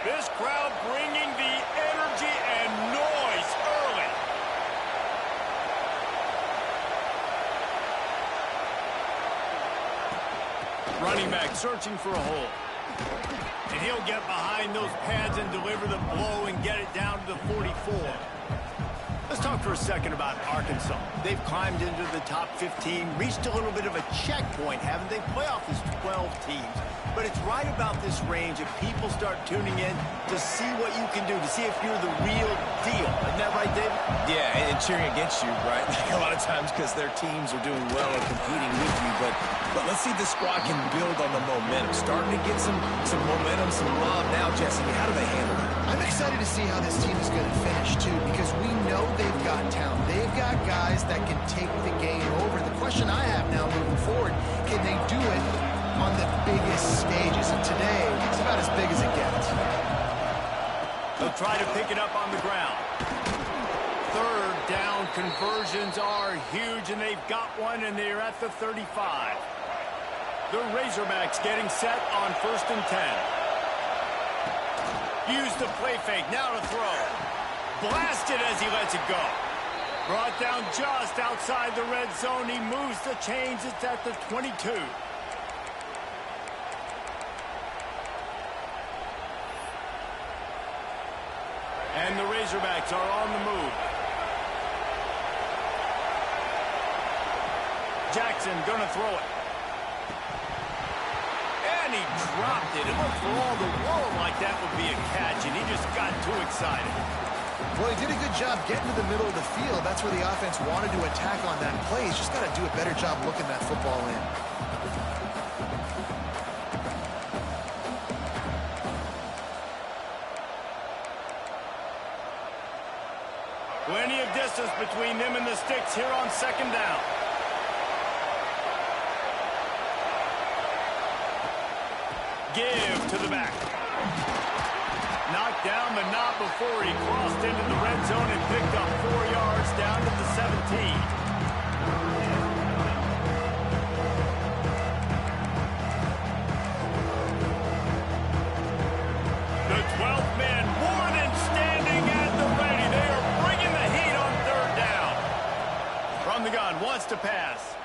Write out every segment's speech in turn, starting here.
This crowd bringing the energy and noise early. Running back searching for a hole. And he'll get behind those pads and deliver the blow and get it down to the 44. Let's talk for a second about Arkansas. They've climbed into the top 15, reached a little bit of a checkpoint, haven't they? Playoff is 12 teams. But it's right about this range if people start tuning in to see what you can do, to see if you're the real deal. Isn't that right, David? Yeah, and cheering against you, right? A lot of times because their teams are doing well and competing with you. But let's see if the squad can build on the momentum. Starting to get some momentum, some love. Now, Jesse, how do they handle it? I'm excited to see how this team is going to finish, too, because we know they've got talent. They've got guys that can take the game over. The question I have now moving forward, can they do it on the biggest stages? And today, it's about as big as it gets. They'll try to pick it up on the ground. Third down conversions are huge, and they've got one, and they're at the 35. The Razorbacks getting set on 1st and 10. Use the play fake, now to throw. Blasted as he lets it go. Brought down just outside the red zone. He moves the chains. It's at the 22. And the Razorbacks are on the move. Jackson gonna throw it. And he dropped it. It looked for all the world like that would be a catch, and he just got too excited. Well, he did a good job getting to the middle of the field. That's where the offense wanted to attack on that play. He's just got to do a better job looking that football in. Plenty of distance between them and the sticks here on 2nd down. Give to the back. Knocked down, but not before he crossed into the red zone and picked up 4 yards down to the 17. The 12th man, worn and standing at the ready. They are bringing the heat on 3rd down. From the gun, wants to pass.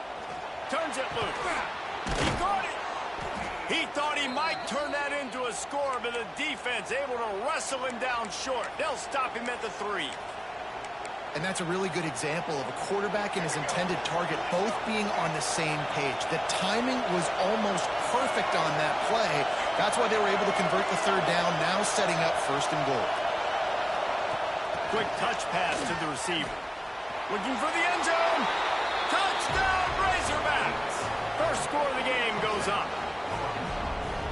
Turns it loose. He caught it. He thought he might turn that into a score, but the defense able to wrestle him down short. They'll stop him at the 3. And that's a really good example of a quarterback and his intended target both being on the same page. The timing was almost perfect on that play. That's why they were able to convert the 3rd down, now setting up 1st and goal. Quick touch pass to the receiver. Looking for the end zone. Touchdown, Razorbacks. First score of the game goes up.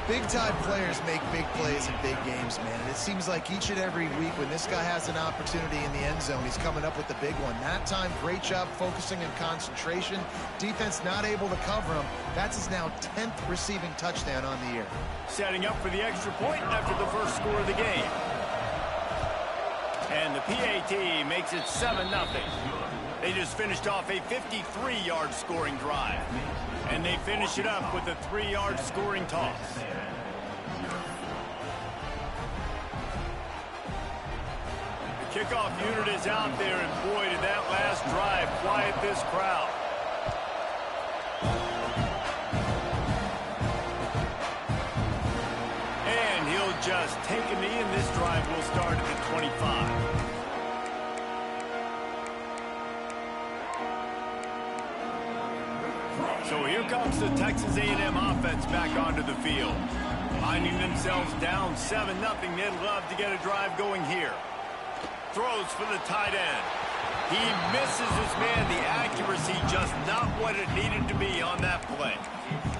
Big-time players make big plays in big games, man. And it seems like each and every week when this guy has an opportunity in the end zone, he's coming up with the big one. That time, great job focusing and concentration. Defense not able to cover him. That's his now 10th receiving touchdown on the year. Setting up for the extra point after the first score of the game. And the PAT makes it 7-0. They just finished off a 53-yard scoring drive. And they finish it up with a 3-yard scoring toss. The kickoff unit is out there, and boy, did that last drive quiet this crowd. And he'll just take a knee, and this drive will start at the 25. So here comes the Texas A&M offense back onto the field. Finding themselves down 7-0, they'd love to get a drive going here. Throws for the tight end. He misses his man. The accuracy just not what it needed to be on that play.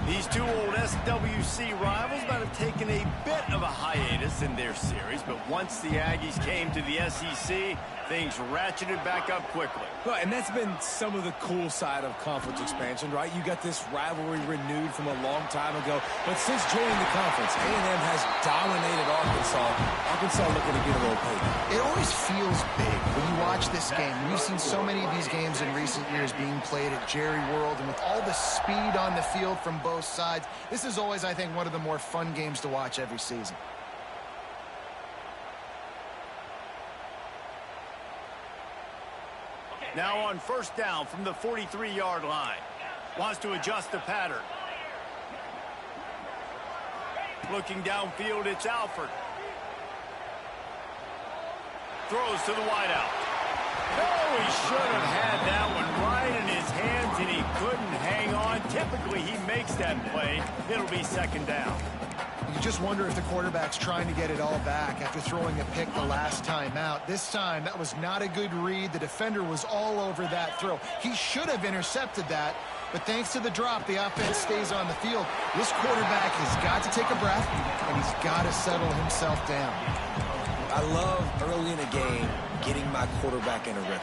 These two old SWC rivals might have taken a bit of a hiatus in their series, but once the Aggies came to the SEC, things ratcheted back up quickly. Well, and that's been some of the cool side of conference expansion, right? You got this rivalry renewed from a long time ago, but since joining the conference, A&M has dominated Arkansas. Arkansas looking to get a little payback. It always feels big when you watch this game. We've seen so many of these games in recent years being played at Jerry World, and with all the speed on the field from both sides, this is always, I think, one of the more fun games to watch every season. Now on first down from the 43-yard line. Wants to adjust the pattern. Looking downfield, it's Alford. Throws to the wideout. Oh, he should have had that one right in his hands, and he couldn't hang on. Typically, he makes that play. It'll be second down. You just wonder if the quarterback's trying to get it all back after throwing a pick the last time out. This time, that was not a good read. The defender was all over that throw. He should have intercepted that, but thanks to the drop, the offense stays on the field. This quarterback has got to take a breath, and he's got to settle himself down. I love early in a game getting my quarterback in a rhythm.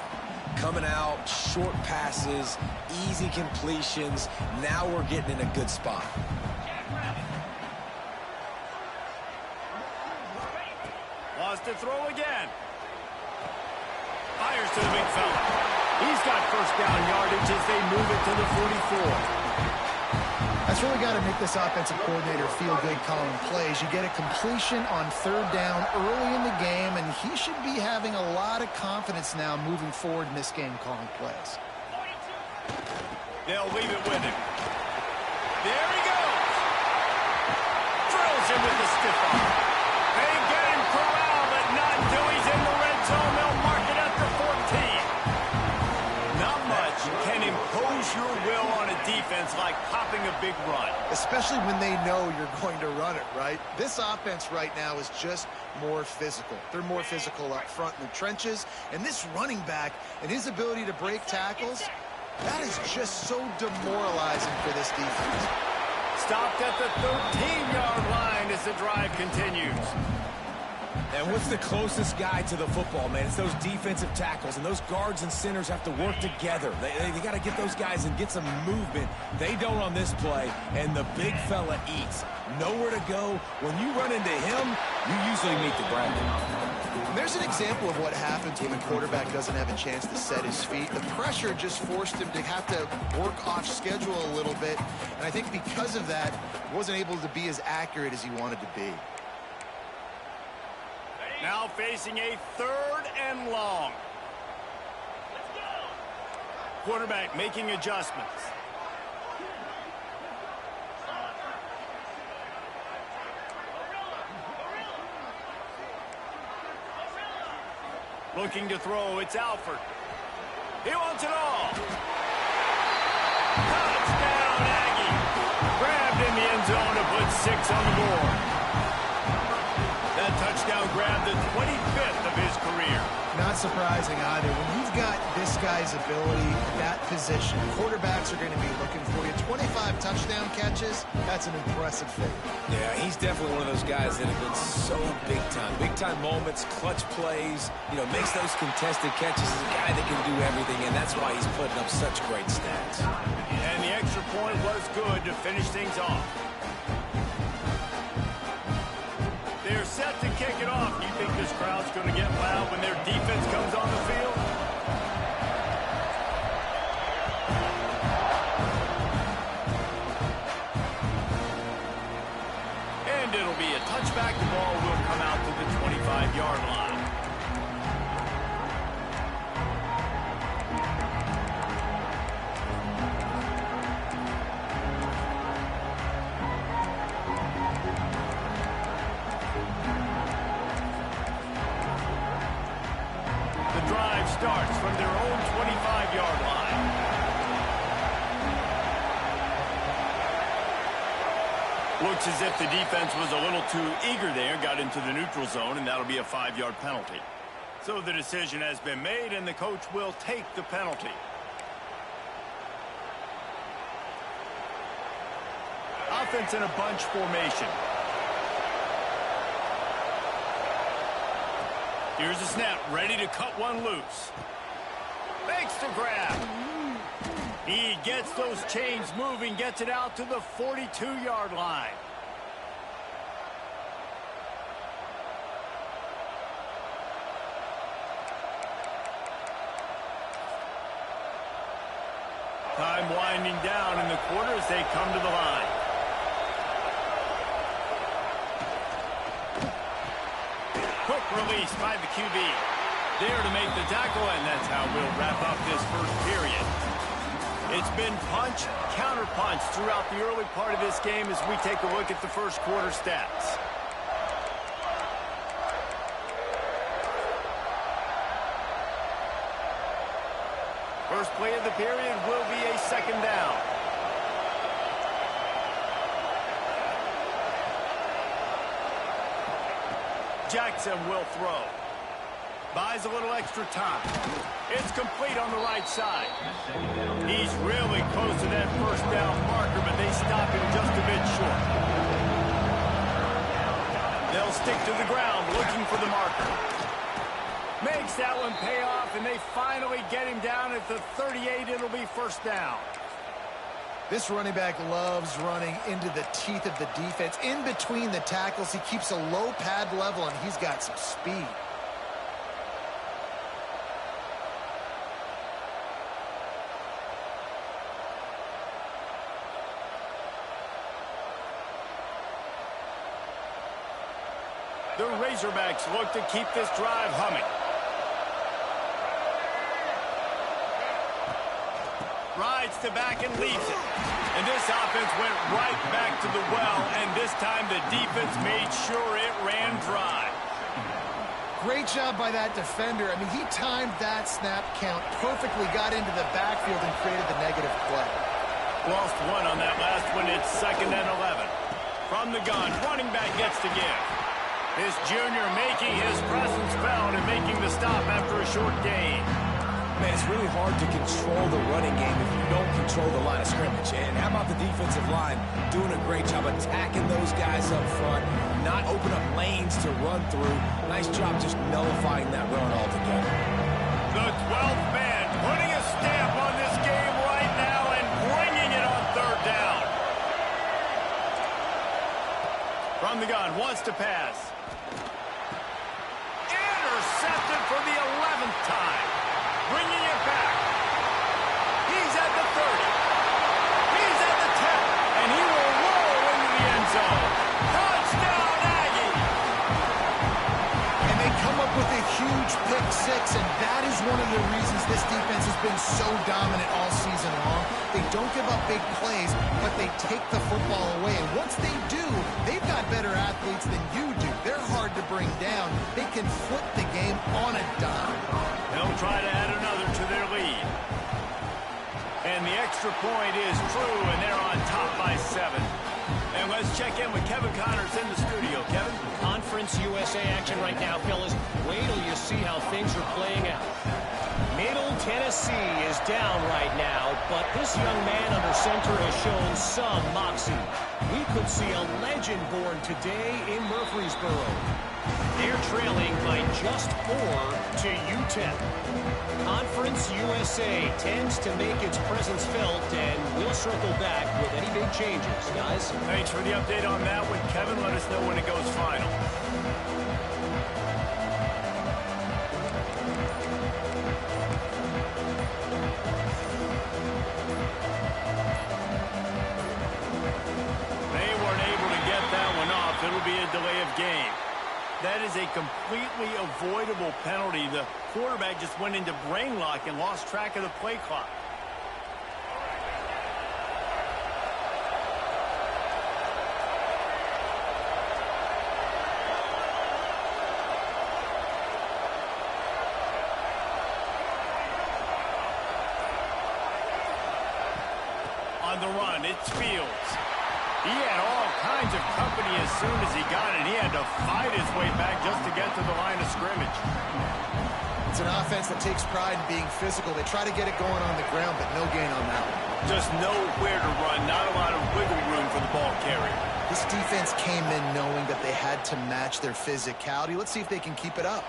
Coming out, short passes, easy completions. Now we're getting in a good spot. Wants to throw again. Fires to the big fella. He's got first down yardage as they move it to the 44. That's really got to make this offensive coordinator feel good calling plays. You get a completion on third down early in the game, and he should be having a lot of confidence now moving forward in this game calling plays. They'll leave it with him. There he goes. Drills him with the stiff arm. They get him corralled, but not until he's in the red zone. They'll mark it at the 14. Not much can impose your will on a defense like popping a big run. Especially when they know you're going to run it, right? This offense right now is just more physical. They're more physical up front in the trenches. And this running back and his ability to break tackles, that is just so demoralizing for this defense. Stopped at the 13-yard line as the drive continues. And what's the closest guy to the football, man? It's those defensive tackles, and those guards and centers have to work together. They got to get those guys and get some movement. They don't on this play, and the big fella eats. Nowhere to go. When you run into him, you usually meet the ground. There's an example of what happens when the quarterback doesn't have a chance to set his feet. The pressure just forced him to have to work off schedule a little bit, and I think because of that, he wasn't able to be as accurate as he wanted to be. Now facing a third and long. Quarterback making adjustments. Looking to throw, it's Alford. He wants it all. Touchdown, Aggie. Grabbed in the end zone to put 6 on the board. That touchdown grabbed the 25th of his career. Not surprising either. When you've got this guy's ability at that position, quarterbacks are going to be looking for you. 25 touchdown catches, that's an impressive thing. Yeah, he's definitely one of those guys that have been so big time. Big time moments, clutch plays, makes those contested catches. He's a guy that can do everything, and that's why he's putting up such great stats. And the extra point was good to finish things off. They're set to kick it off. You think this crowd's going to get loud when their defense comes on the field? And it'll be a touchback. The ball will come out to the 25-yard line. Starts from their own 25-yard line. Looks as if the defense was a little too eager there, got into the neutral zone, and that'll be a 5-yard penalty. So the decision has been made, and the coach will take the penalty. Offense in a bunch formation. Here's the snap, ready to cut one loose. Makes the grab. He gets those chains moving, gets it out to the 42-yard line. Time winding down in the quarter as they come to the line. Quick release by the QB. there to make the tackle, and that's how we'll wrap up this first period. It's been punch, counter-punch throughout the early part of this game as we take a look at the first quarter stats. First play of the period will be a second down. Jackson will throw. Buys a little extra time. It's complete on the right side. He's really close to that first down marker, but they stop him just a bit short. They'll stick to the ground looking for the marker. Makes that one pay off, and they finally get him down at the 38. It'll be first down. This running back loves running into the teeth of the defense. In between the tackles, he keeps a low pad level, and he's got some speed. The Razorbacks look to keep this drive humming. Rides to back and leaves it. And this offense went right back to the well, and this time the defense made sure it ran dry. Great job by that defender. I mean, he timed that snap count perfectly, got into the backfield, and created the negative play. Lost one on that last one. It's 2nd and 11. From the gun, running back gets to give. This junior making his presence felt and making the stop after a short gain. Man, it's really hard to control the running game if you don't control the line of scrimmage. And how about the defensive line doing a great job attacking those guys up front, not open up lanes to run through. Nice job just nullifying that run altogether. The 12th man putting a stamp on this game right now and bringing it on 3rd down. From the gun, wants to pass. Intercepted for the 11th time. Bringing it back. He's at the 30. He's at the 10. And he will roll into the end zone. Touchdown, Aggie! And they come up with a huge pick six, and that is one of the reasons this defense has been so dominant all season long. They don't give up big plays, but they take the football away. And once they do, they've got better athletes than you do. They're hard to bring down. They can flip the game on a dime. They'll try to add another to their lead. And the extra point is true, and they're on top by 7. And let's check in with Kevin Connors in the studio. Kevin? Conference USA action right now, fellas. Wait till you see how things are playing out. Middle Tennessee is down right now, but this young man under center has shown some moxie. We could see a legend born today in Murfreesboro. They're trailing by just 4 to UTEP. Conference USA tends to make its presence felt, and we'll circle back with any big changes, guys. Thanks for the update on that one, Kevin. Let us know when it goes final. They weren't able to get that one off. It'll be a delay of game. That is a completely avoidable penalty. The quarterback just went into brain lock and lost track of the play clock. On the run, it's Fields. He had all kinds of company as soon as he got it. He had to fight his way back just to get to the line of scrimmage. It's an offense that takes pride in being physical. They try to get it going on the ground, but no gain on that one. Just nowhere to run, not a lot of wiggle room for the ball carrier. This defense came in knowing that they had to match their physicality. Let's see if they can keep it up.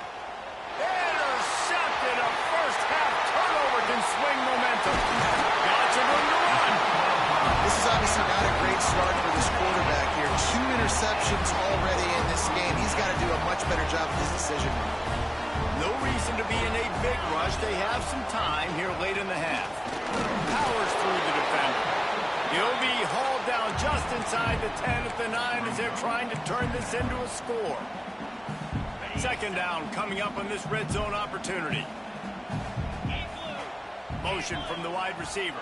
Intercepted. A first-half turnover can swing momentum. Lots of room to run. This is obviously not a great start for this quarterback here. 2 interceptions already in this game. He's got to do a much better job with his decision. No reason to be in a big rush. They have some time here late in the half. Powers through the defender. He'll be hauled down just inside the 10 at the 9 as they're trying to turn this into a score. Second down coming up on this red zone opportunity. Motion from the wide receiver.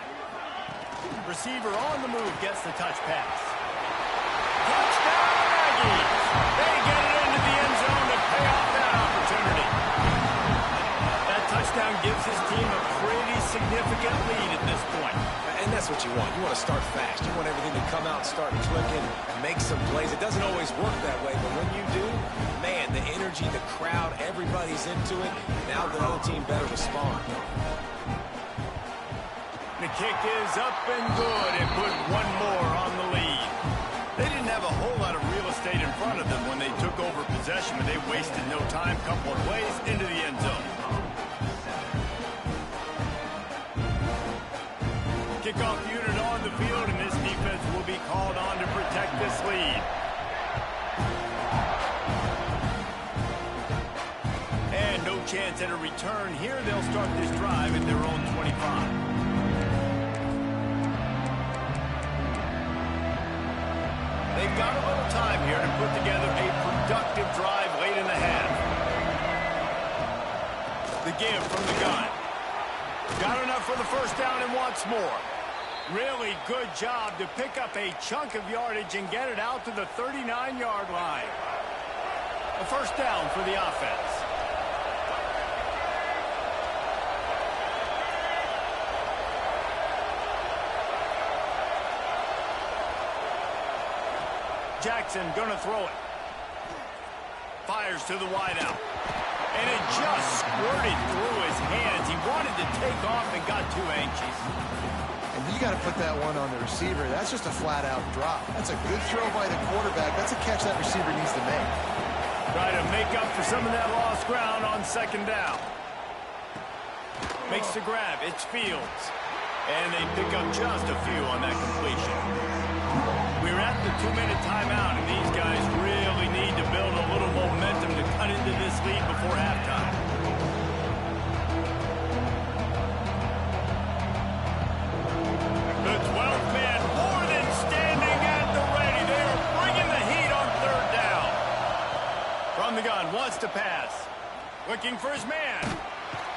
Receiver on the move gets the touch pass. Touchdown, Aggies! They get it into the end zone to pay off that opportunity. That touchdown gives his team a pretty significant lead at this point. And that's what you want. You want to start fast. You want everything to come out, start clicking, make some plays. It doesn't always work that way, but when you do, man, the energy, the crowd, everybody's into it. Now the other team better respond. The kick is up and good and put one more on the lead. They didn't have a whole lot of real estate in front of them when they took over possession, but they wasted no time. Couple of plays into the end zone. Kickoff unit on the field, and this defense will be called on to protect this lead. And no chance at a return here. They'll start this drive at their own 25. They've got a little time here to put together a productive drive late in the half. The give from the gun. Got enough for the first down and wants more. Really good job to pick up a chunk of yardage and get it out to the 39-yard line. A first down for the offense. Jackson gonna throw it. Fires to the wideout. And it just squirted through his hands. He wanted to take off and got too anxious. And you got to put that one on the receiver. That's just a flat-out drop. That's a good throw by the quarterback. That's a catch that receiver needs to make. Try to make up for some of that lost ground on second down. Makes the grab. It's Fields. And they pick up just a few on that completion. We're at the 2-minute timeout, and these guys really need to build a little momentum to cut into this lead before halftime. The 12th man more than standing at the ready. They are bringing the heat on third down. From the gun, wants to pass. Looking for his man.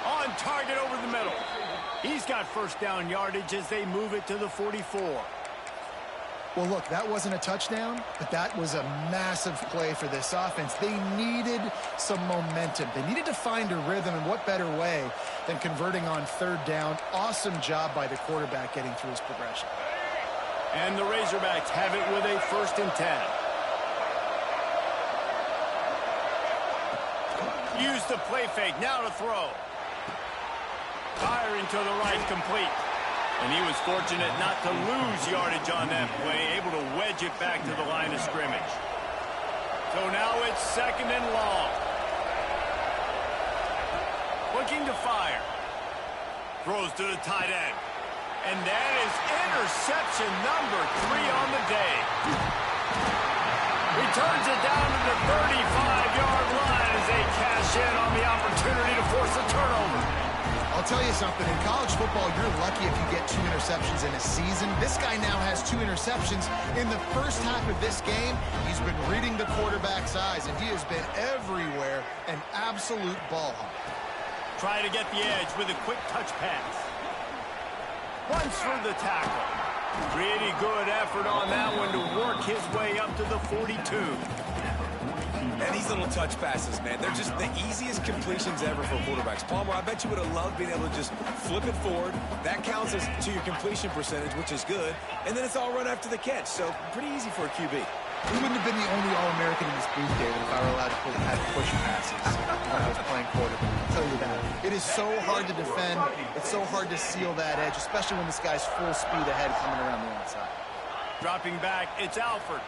On target over the middle. He's got first down yardage as they move it to the 44. Well, look, that wasn't a touchdown, but that was a massive play for this offense. They needed some momentum. They needed to find a rhythm, and what better way than converting on third down. Awesome job by the quarterback getting through his progression. And the Razorbacks have it with a 1st and 10. Use the play fake, now to throw. Firing to the right, complete. And he was fortunate not to lose yardage on that play, able to wedge it back to the line of scrimmage. So now it's 2nd and long. Looking to fire. Throws to the tight end. And that is interception number 3 on the day. Returns it down to the 35-yard line as they cash in on the opportunity to force a turnover. I'll tell you something, in college football, you're lucky if you get 2 interceptions in a season. This guy now has 2 interceptions in the first half of this game. He's been reading the quarterback's eyes, and he has been everywhere, an absolute ball hawk. Try to get the edge with a quick touch pass. Runs through the tackle. Pretty good effort on that one to work his way up to the 42. And these little touch passes, man, they're just the easiest completions ever for quarterbacks. Palmer, I bet you would have loved being able to just flip it forward. That counts as to your completion percentage, which is good. And then it's all run after the catch, so pretty easy for a QB. He wouldn't have been the only All-American in this booth, David, if I were allowed to have push passes when I was playing quarterback. I'll tell you that. It is so hard to defend. It's so hard to seal that edge, especially when this guy's full speed ahead coming around the outside. Dropping back, it's Alford.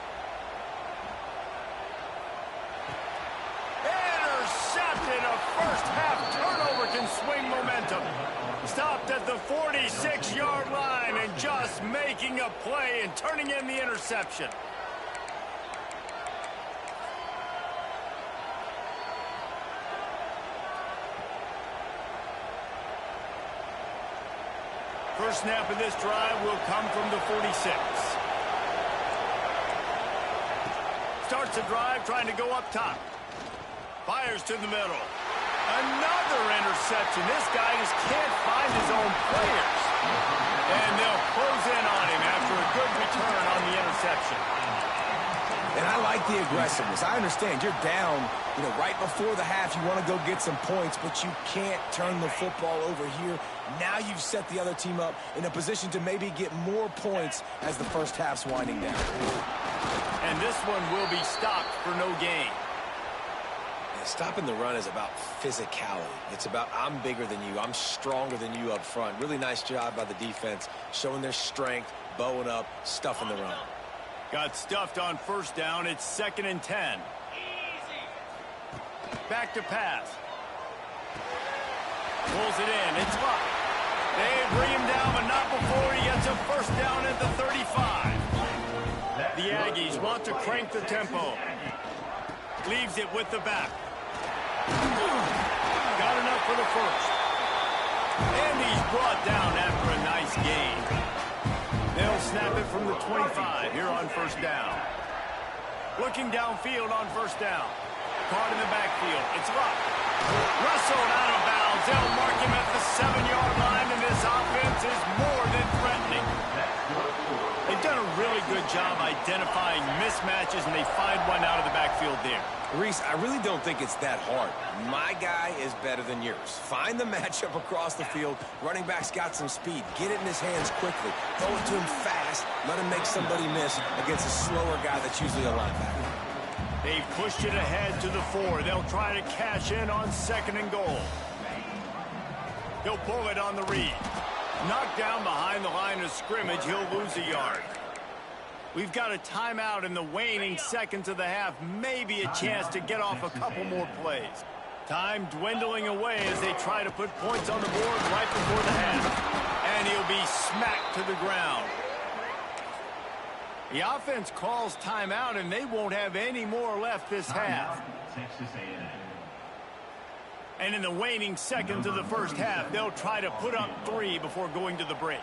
Intercepted. A first-half turnover can swing momentum. Stopped at the 46-yard line and just making a play and turning in the interception. First snap of this drive will come from the 46. Starts the drive trying to go up top. Fires to the middle. Another interception. This guy just can't find his own players. And they'll close in on him after a good return on the interception. And I like the aggressiveness. I understand you're down, right before the half. You want to go get some points, but you can't turn the football over here. Now you've set the other team up in a position to maybe get more points as the first half's winding down. And this one will be stopped for no gain. Stopping the run is about physicality. It's about I'm bigger than you. I'm stronger than you up front. Really nice job by the defense, showing their strength, bowing up, stuffing the run. Got stuffed on first down. It's 2nd and 10. Back to pass. Pulls it in. It's Luck. They bring him down, but not before he gets a first down at the 35. The Aggies want to crank the tempo. Leaves it with the back. Got enough for the first. And he's brought down after a nice gain. They'll snap it from the 25 here on first down. Looking downfield on first down. Caught in the backfield. It's Luck. Rustled out of bounds. They'll mark him at the 7-yard line, and this offense is more than threatening. They've done a really good job identifying mismatches, and they find one out of the backfield there. Reese, I really don't think it's that hard. My guy is better than yours. Find the matchup across the field. Running back's got some speed. Get it in his hands quickly. Throw it to him fast. Let him make somebody miss against a slower guy that's usually a linebacker. They've pushed it ahead to the 4. They'll try to cash in on 2nd and goal. He'll pull it on the read. Knocked down behind the line of scrimmage. He'll lose a yard. We've got a timeout in the waning seconds of the half. Maybe a chance to get off a couple more plays. Time dwindling away as they try to put points on the board right before the half. And he'll be smacked to the ground. The offense calls timeout, and they won't have any more left this half. And in the waning seconds of the first half, they'll try to put up 3 before going to the break.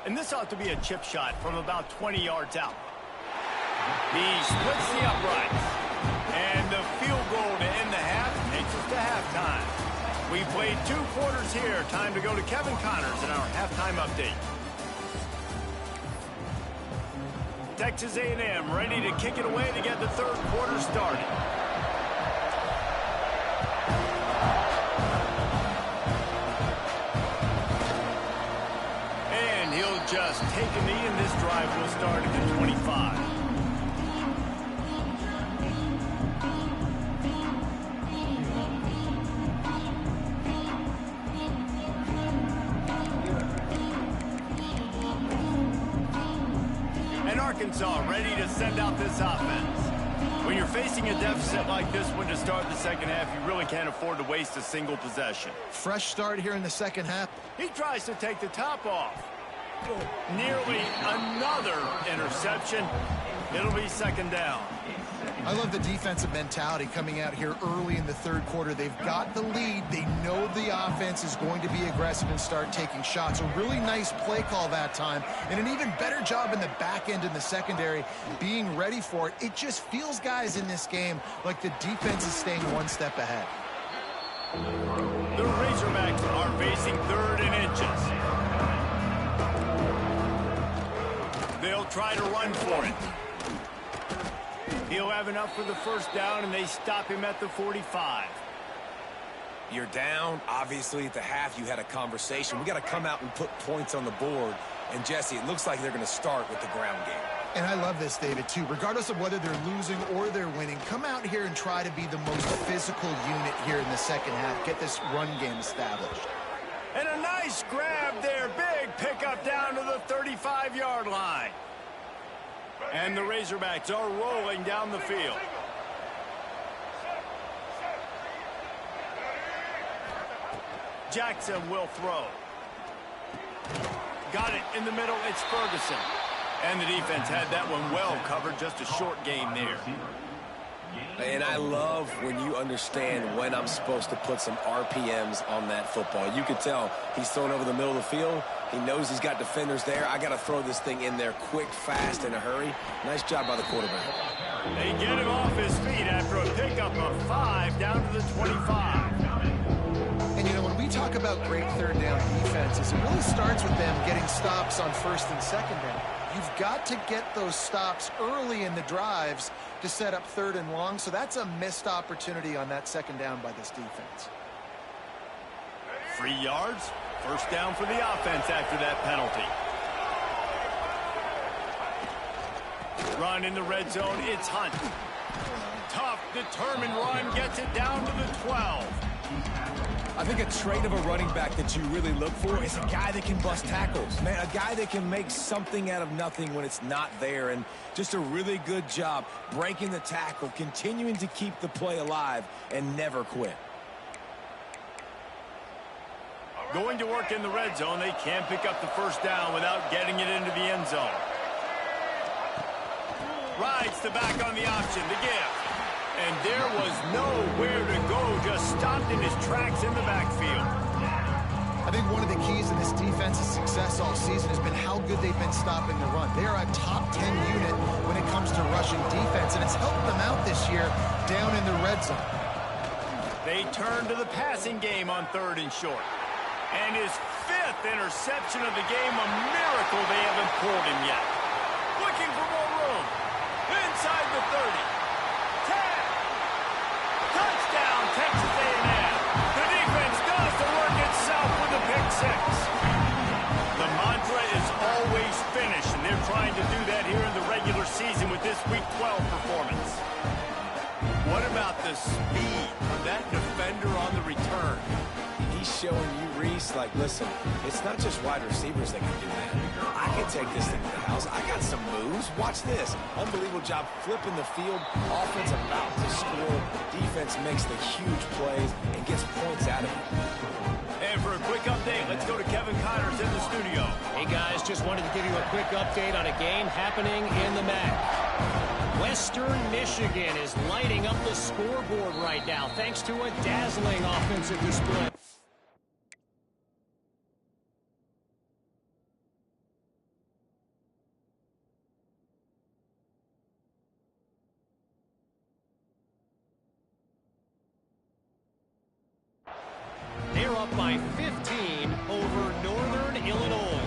And this ought to be a chip shot from about 20 yards out. He splits the uprights. And the field goal to end the half takes us to halftime. We played 2 quarters here. Time to go to Kevin Connors in our halftime update. Texas A&M ready to kick it away to get the 3rd quarter started. And he'll just take a knee, and this drive will start at the 25. Arkansas ready to send out this offense. When you're facing a deficit like this one to start the second half, you really can't afford to waste a single possession. Fresh start here in the second half. He tries to take the top off. Nearly another interception. It'll be 2nd down. I love the defensive mentality coming out here early in the 3rd quarter. They've got the lead. They know the offense is going to be aggressive and start taking shots. A really nice play call that time, and an even better job in the back end in the secondary being ready for it. It just feels, guys, in this game like the defense is staying one step ahead. The Razorbacks are facing 3rd and inches. They'll try to run for it. He'll have enough for the first down, and they stop him at the 45. You're down. Obviously, at the half, you had a conversation. We got to come out and put points on the board. And, Jesse, it looks like they're going to start with the ground game. And I love this, David, too. Regardless of whether they're losing or they're winning, come out here and try to be the most physical unit here in the second half. Get this run game established. And a nice grab there. Big pickup down to the 35-yard line. And the Razorbacks are rolling down the field. Jackson will throw. Got it in the middle. It's Ferguson. And the defense had that one well covered. Just a short game there. And I love when you understand when I'm supposed to put some RPMs on that football. You could tell he's thrown over the middle of the field. He knows he's got defenders there. I got to throw this thing in there quick, fast, in a hurry. Nice job by the quarterback. They get him off his feet after a pickup of 5 down to the 25. And, you know, when we talk about great third down defenses, it really starts with them getting stops on first and second down. You've got to get those stops early in the drives to set up third and long, so that's a missed opportunity on that second down by this defense. 3 yards, first down for the offense after that penalty. Run in the red zone, it's Hunt. Tough, determined run, gets it down to the 12. I think a trait of a running back that you really look for is a guy that can bust tackles. Man, a guy that can make something out of nothing when it's not there. And just a really good job breaking the tackle, continuing to keep the play alive, and never quit. Going to work in the red zone, they can't pick up the first down without getting it into the end zone. Rides the back on the option to give. And there was nowhere to go, just stopped in his tracks in the backfield. I think one of the keys to this defense's success all season has been how good they've been stopping the run. They are a top 10 unit when it comes to rushing defense, and it's helped them out this year down in the red zone. They turn to the passing game on 3rd and short. And his 5th interception of the game, a miracle they haven't pulled him yet. Looking for more room. Inside the 30. 10. Touchdown, Texas A&M. The defense does the work itself with a pick 6. The mantra is always finish, and they're trying to do that here in the regular season with this Week 12 performance. What about the speed of that defender on the return? He's showing you, Reese, like, listen, it's not just wide receivers that can do that. I can take this thing to the house. I got some moves. Watch this. Unbelievable job flipping the field. Offense about to score. Defense makes the huge plays and gets points out of it. And for a quick update, let's go to Kevin Connors in the studio. Hey, guys, just wanted to give you a quick update on a game happening in the MAC. Western Michigan is lighting up the scoreboard right now thanks to a dazzling offensive display. They're up by 15 over Northern Illinois.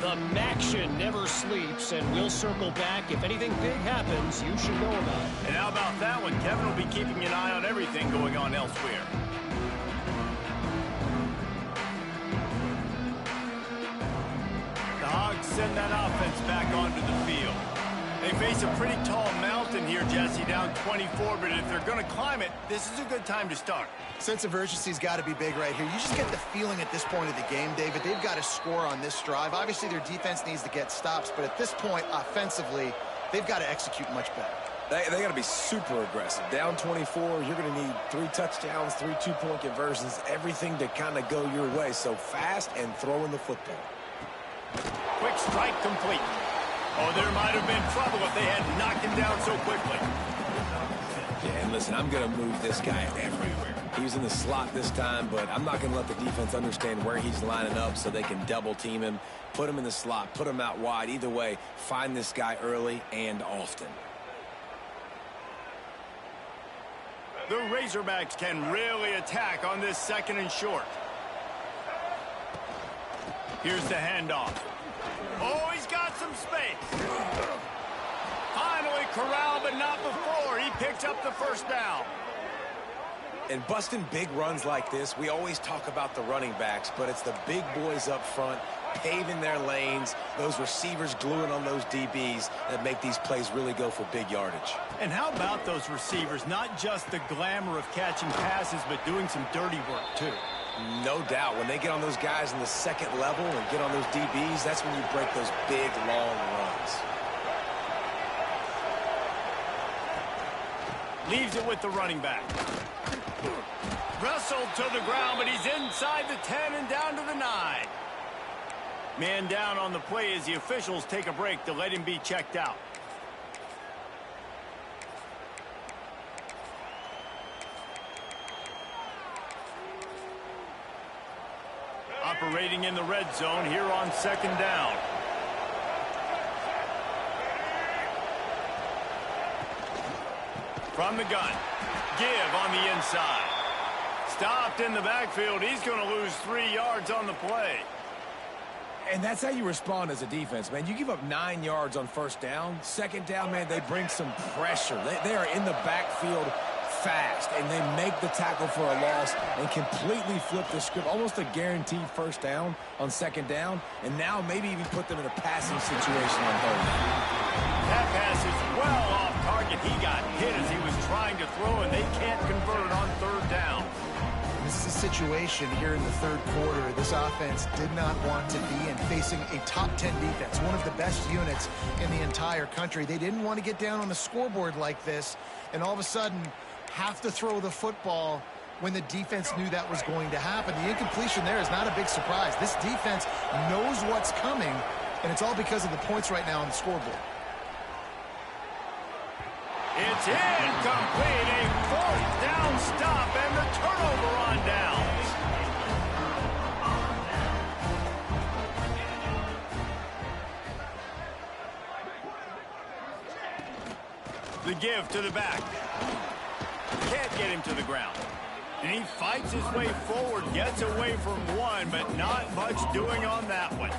The MACtion never sleeps, and we'll circle back. If anything big happens, you should know about it. And how about that one? Kevin will be keeping an eye on everything going on elsewhere. The Hogs send that offense back onto the field. They face a pretty tall mountain here, Jesse, down 24, but if they're going to climb it, this is a good time to start. Sense of urgency's got to be big right here. You just get the feeling at this point of the game, David, they've got to score on this drive. Obviously, their defense needs to get stops, but at this point, offensively, they've got to execute much better. They got to be super aggressive. Down 24, you're going to need 3 touchdowns, 3 two-point conversions, everything to kind of go your way. So fast and throwing the football. Quick strike complete. Oh, there might have been trouble if they had knocked him down so quickly. Yeah, and listen, I'm going to move this guy everywhere. He was in the slot this time, but I'm not going to let the defense understand where he's lining up so they can double team him, put him in the slot, put him out wide. Either way, find this guy early and often. The Razorbacks can really attack on this 2nd and short. Here's the handoff. Oh, he's got some space. Finally corralled, but not before. He picks up the first down. And busting big runs like this, we always talk about the running backs, but it's the big boys up front paving their lanes, those receivers gluing on those DBs that make these plays really go for big yardage. And how about those receivers? Not just the glamour of catching passes, but doing some dirty work, too. No doubt. When they get on those guys in the 2nd level and get on those DBs, that's when you break those big, long runs. Leaves it with the running back. Wrestled to the ground, but he's inside the 10 and down to the 9. Man down on the play as the officials take a break to let him be checked out. A operating in the red zone here on 2nd down. From the gun, give on the inside. Stopped in the backfield. He's going to lose 3 yards on the play. And that's how you respond as a defense, man. You give up 9 yards on 1st down. 2nd down, man, they bring some pressure. They are in the backfield fast, and they make the tackle for a loss and completely flip the script. Almost a guaranteed 1st down on 2nd down, and now maybe even put them in a passing situation on 3rd. That pass is well off target. He got hit as he was trying to throw, and they can't convert on 3rd down. This is a situation here in the 3rd quarter this offense did not want to be in, facing a top 10 defense, one of the best units in the entire country. They didn't want to get down on the scoreboard like this, and all of a sudden have to throw the football when the defense knew that was going to happen. The incompletion there is not a big surprise. This defense knows what's coming, and it's all because of the points right now on the scoreboard. It's incomplete. A 4th down stop and the turnover on downs. The give to the back. Can't get him to the ground. And he fights his way forward, gets away from one, but not much doing on that one.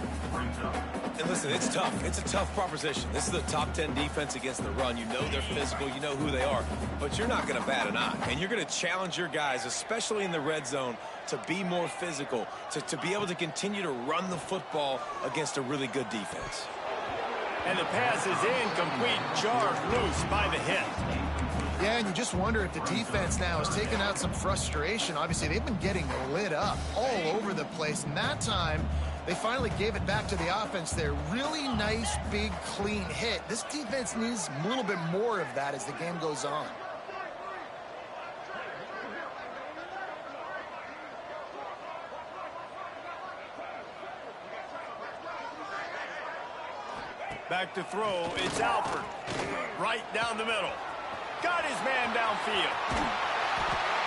And listen, it's tough. It's a tough proposition. This is a top 10 defense against the run. You know they're physical. You know who they are. But you're not going to bat an eye. And you're going to challenge your guys, especially in the red zone, to be more physical, to be able to continue to run the football against a really good defense. And the pass is incomplete, jarred loose by the hit. Yeah, and you just wonder if the defense now has taken out some frustration. Obviously, they've been getting lit up all over the place. And that time, they finally gave it back to the offense there. Really nice, big, clean hit. This defense needs a little bit more of that as the game goes on. Back to throw, it's Alford. Right down the middle. Got his man downfield.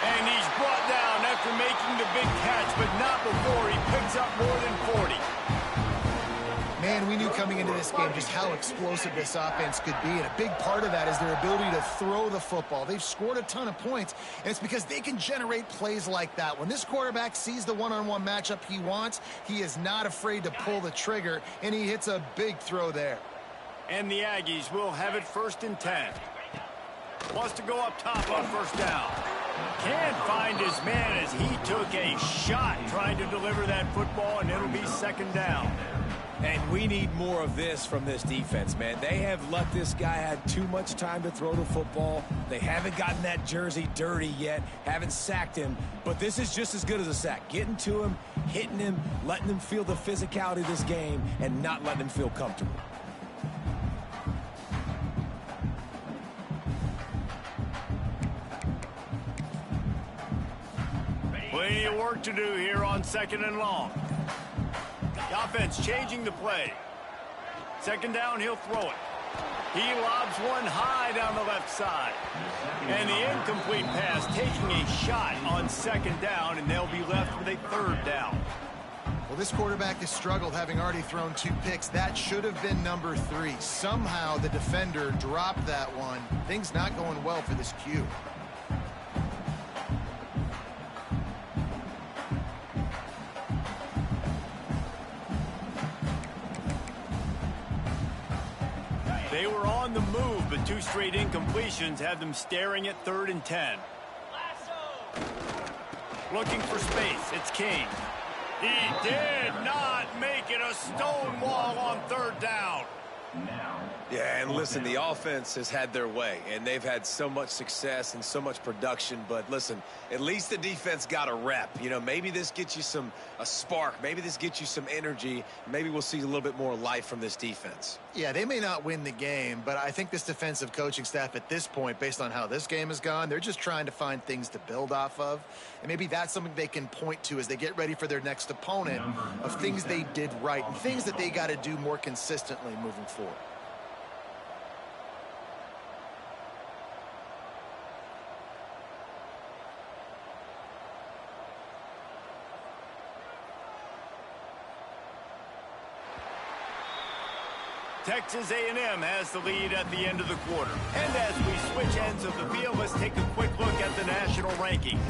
And he's brought down after making the big catch, but not before he picks up more than 40. Man, we knew coming into this game just how explosive this offense could be, and a big part of that is their ability to throw the football. They've scored a ton of points, and it's because they can generate plays like that. When this quarterback sees the one-on-one matchup he wants, he is not afraid to pull the trigger, and he hits a big throw there. And the Aggies will have it 1st and 10. Wants to go up top on 1st down. Can't find his man as he took a shot trying to deliver that football, and it'll be 2nd down. And we need more of this from this defense, man. They have let this guy have too much time to throw the football. They haven't gotten that jersey dirty yet, haven't sacked him. But this is just as good as a sack. Getting to him, hitting him, letting him feel the physicality of this game, and not letting him feel comfortable. Plenty of work to do here on 2nd and long. The offense changing the play. 2nd down, he'll throw it. He lobs one high down the left side. And the incomplete pass taking a shot on 2nd down, and they'll be left with a 3rd down. Well, this quarterback has struggled, having already thrown 2 picks. That should have been number 3. Somehow the defender dropped that one. Things not going well for this Q. They were on the move, but 2 straight incompletions have them staring at 3rd and 10. Looking for space, it's King. He did not make it a stone wall on 3rd down. Yeah, and listen, the offense has had their way, and they've had so much success and so much production. But listen, at least the defense got a rep. You know, maybe this gets you a spark. Maybe this gets you some energy. Maybe we'll see a little bit more life from this defense. Yeah, they may not win the game, but I think this defensive coaching staff at this point, based on how this game has gone, they're just trying to find things to build off of. And maybe that's something they can point to as they get ready for their next opponent, of things they did right and things that they got to do more consistently moving forward. Texas A&M has the lead at the end of the quarter. And as we switch ends of the field, let's take a quick look at the national rankings.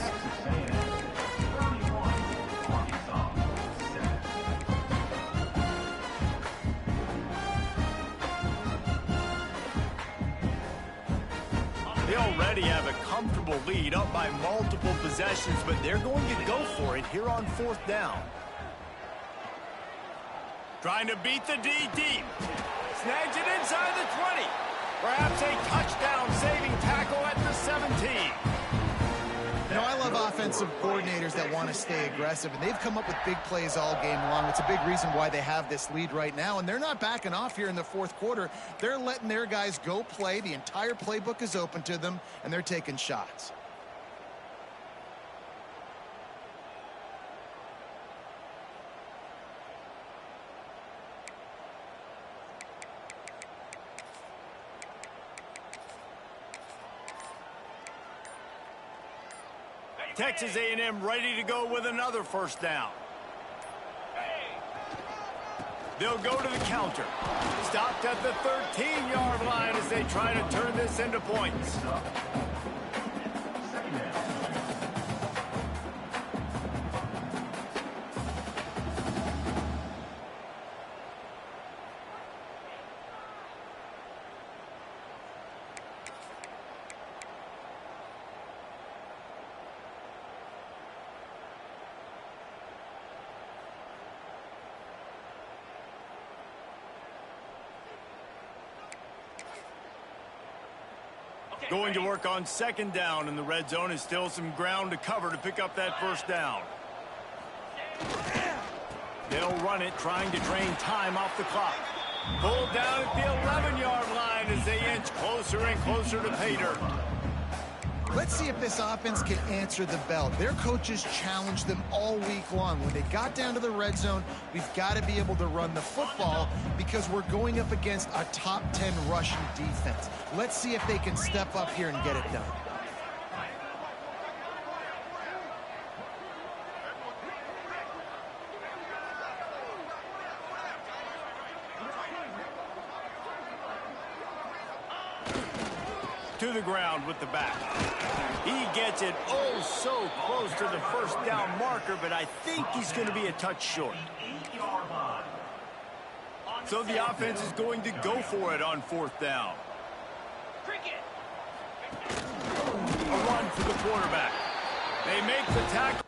They already have a comfortable lead, up by multiple possessions, but they're going to go for it here on 4th down. Trying to beat the D deep. Snags it inside the 20. Perhaps a touchdown-saving tackle at the 17. You know, I love offensive coordinators that want to stay aggressive, and they've come up with big plays all game long. It's a big reason why they have this lead right now, and they're not backing off here in the 4th quarter. They're letting their guys go play. The entire playbook is open to them, and they're taking shots. Texas A&M ready to go with another 1st down. They'll go to the counter. Stopped at the 13-yard line as they try to turn this into points. Going to work on 2nd down, and the red zone is still some ground to cover to pick up that 1st down. They'll run it, trying to drain time off the clock. Pulled down at the 11-yard line as they inch closer and closer to pay dirt. Let's see if this offense can answer the bell. Their coaches challenged them all week long. When they got down to the red zone, we've got to be able to run the football because we're going up against a top 10 rushing defense. Let's see if they can step up here and get it done. To the ground with the back. He gets it oh so close to the 1st down marker, but I think he's going to be a touch short. So the offense is going to go for it on 4th down. A run for the quarterback. They make the tackle.